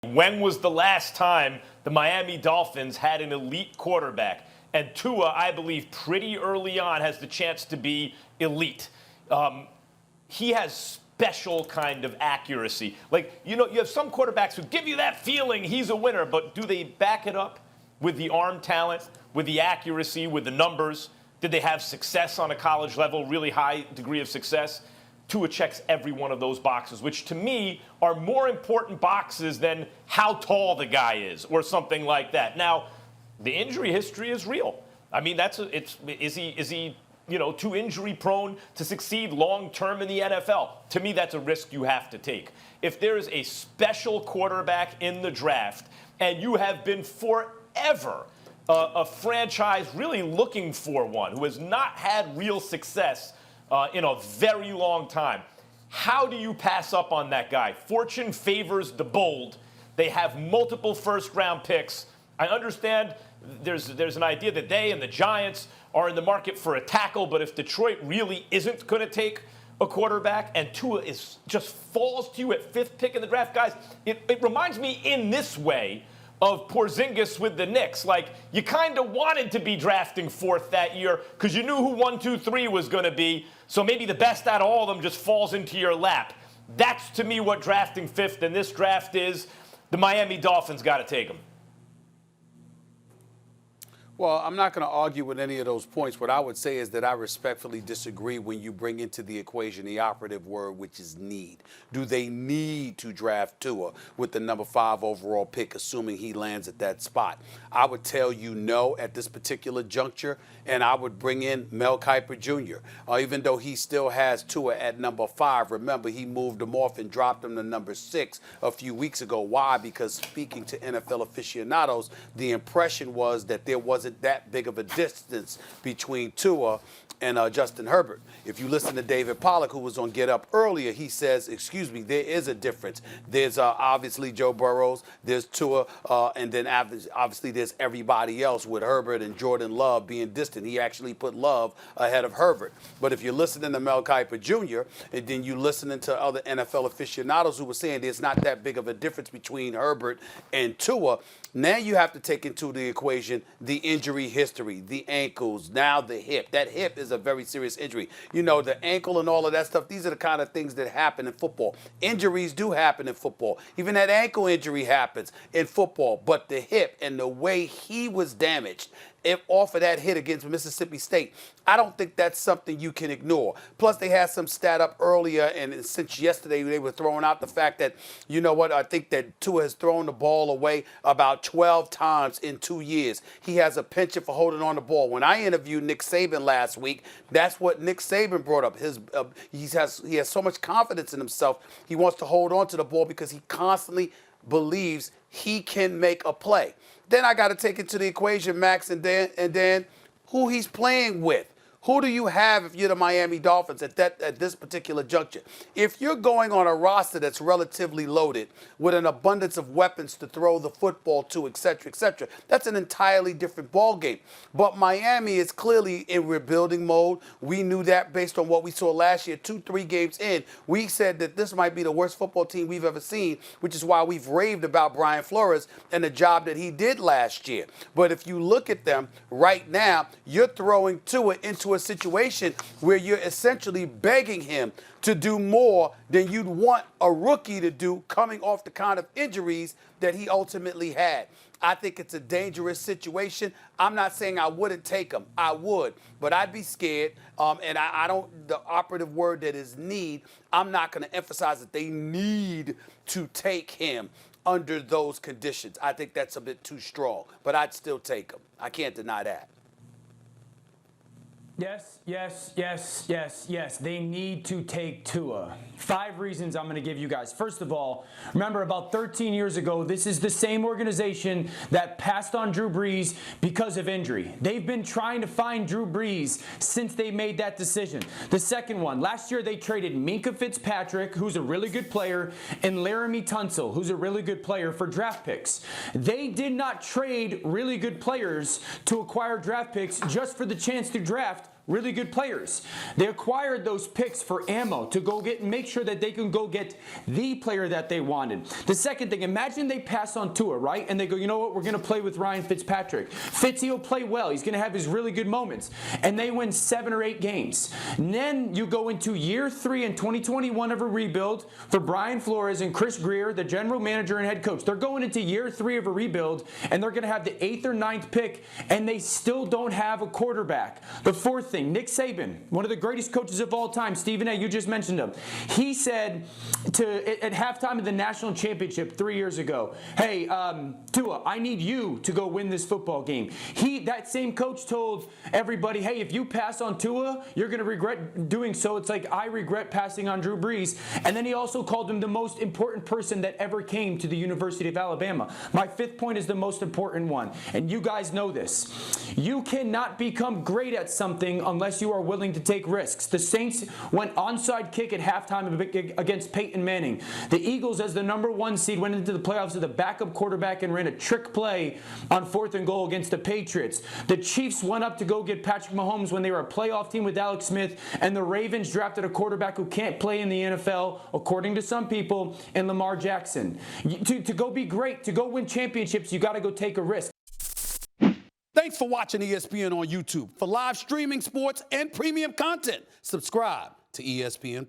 When was the last time the Miami Dolphins had an elite quarterback? And Tua, I believe, pretty early on has the chance to be elite. He has special kind of accuracy. Like, you have some quarterbacks who give you that feeling he's a winner, but do they back it up with the arm talent, with the accuracy, with the numbers? Did they have success on a college level, really high degree of success? Tua checks every one of those boxes, which to me are more important boxes than how tall the guy is or something like that. Now, the injury history is real. I mean, is he too injury prone to succeed long term in the NFL? To me, that's a risk you have to take. If there is a special quarterback in the draft and you have been forever a franchise really looking for one who has not had real success in a very long time, how do you pass up on that guy? Fortune favors the bold. They have multiple first-round picks. I understand there's an idea that they and the Giants are in the market for a tackle, but if Detroit really isn't going to take a quarterback and Tua just falls to you at 5th pick in the draft, guys, it reminds me in this way of Porzingis with the Knicks. Like, you kind of wanted to be drafting 4th that year because you knew who 1, 2, 3 was going to be, so maybe the best out of all of them just falls into your lap. That's, to me, what drafting 5th in this draft is. The Miami Dolphins got to take him. Well, I'm not going to argue with any of those points. What I would say is that I respectfully disagree when you bring into the equation the operative word, which is need. Do they need to draft Tua with the number 5 overall pick, assuming he lands at that spot? I would tell you no at this particular juncture, and I would bring in Mel Kiper Jr. Even though he still has Tua at number 5. Remember, he moved him off and dropped him to number 6 a few weeks ago. Why? Because speaking to NFL aficionados, the impression was that there wasn't that big of a distance between Tua and Justin Herbert. If you listen to David Pollack, who was on Get Up earlier, he says, there is a difference. There's obviously Joe Burrows, there's Tua, and then obviously there's everybody else with Herbert and Jordan Love being distant. He actually put Love ahead of Herbert. But if you're listening to Mel Kiper Jr., and then you're listening to other NFL aficionados who were saying there's not that big of a difference between Herbert and Tua, now you have to take into the equation the injury history, the ankles, now the hip. That hip is a very serious injury. The ankle and all of that stuff, these are the kind of things that happen in football. Injuries do happen in football. Even that ankle injury happens in football. But the hip and the way he was damaged off of that hit against Mississippi State, I don't think that's something you can ignore. Plus, they had some stat up earlier, and since yesterday they were throwing out the fact that, I think that Tua has thrown the ball away about 12 times in 2 years. He has a penchant for holding on the ball. When I interviewed Nick Saban last week, that's what Nick Saban brought up. He has so much confidence in himself. He wants to hold on to the ball because he constantly believes he can make a play. Then I got to take into the equation, Max and Dan, who he's playing with. Who do you have if you're the Miami Dolphins at this particular juncture? If you're going on a roster that's relatively loaded with an abundance of weapons to throw the football to, et cetera, that's an entirely different ballgame. But Miami is clearly in rebuilding mode. We knew that based on what we saw last year, 2-3 games in. We said that this might be the worst football team we've ever seen, which is why we've raved about Brian Flores and the job that he did last year. But if you look at them right now, you're throwing Tua into a situation where you're essentially begging him to do more than you'd want a rookie to do coming off the kind of injuries that he ultimately had. I think it's a dangerous situation. I'm not saying I wouldn't take him. I would, but I'd be scared. And I don't, the operative word that is need, I'm not going to emphasize that they need to take him under those conditions. I think that's a bit too strong, but I'd still take him. I can't deny that. Yes. They need to take Tua. 5 reasons I'm going to give you guys. First of all, remember about 13 years ago, this is the same organization that passed on Drew Brees because of injury. They've been trying to find Drew Brees since they made that decision. The second one, last year they traded Minkah Fitzpatrick, who's a really good player, and Laramie Tunsil, who's a really good player, for draft picks. They did not trade really good players to acquire draft picks just for the chance to draft really good players. They acquired those picks for ammo to go get and make sure that they can go get the player that they wanted. The second thing, imagine they pass on Tua, right? And they go, you know what, we're going to play with Ryan Fitzpatrick. Fitzy will play well. He's going to have his really good moments. And they win 7 or 8 games. And then you go into year 3 in 2021 of a rebuild for Brian Flores and Chris Greer, the general manager and head coach. They're going into year 3 of a rebuild, and they're going to have the 8th or 9th pick, and they still don't have a quarterback. The fourth thing, Nick Saban, one of the greatest coaches of all time, Stephen A., you just mentioned him. He said at halftime of the national championship 3 years ago, hey, Tua, I need you to go win this football game. That same coach told everybody, hey, if you pass on Tua, you're going to regret doing so. It's like I regret passing on Drew Brees. And then he also called him the most important person that ever came to the University of Alabama. My 5th point is the most important one, and you guys know this. You cannot become great at something unless you are willing to take risks. The Saints went onside kick at halftime against Peyton Manning. The Eagles, as the number 1 seed, went into the playoffs with a backup quarterback and ran a trick play on 4th and goal against the Patriots. The Chiefs went up to go get Patrick Mahomes when they were a playoff team with Alex Smith, and the Ravens drafted a quarterback who can't play in the NFL, according to some people, in Lamar Jackson. To go be great, to go win championships, you got to go take a risk. Thanks for watching ESPN on YouTube. For live streaming, sports, and premium content, subscribe to ESPN+.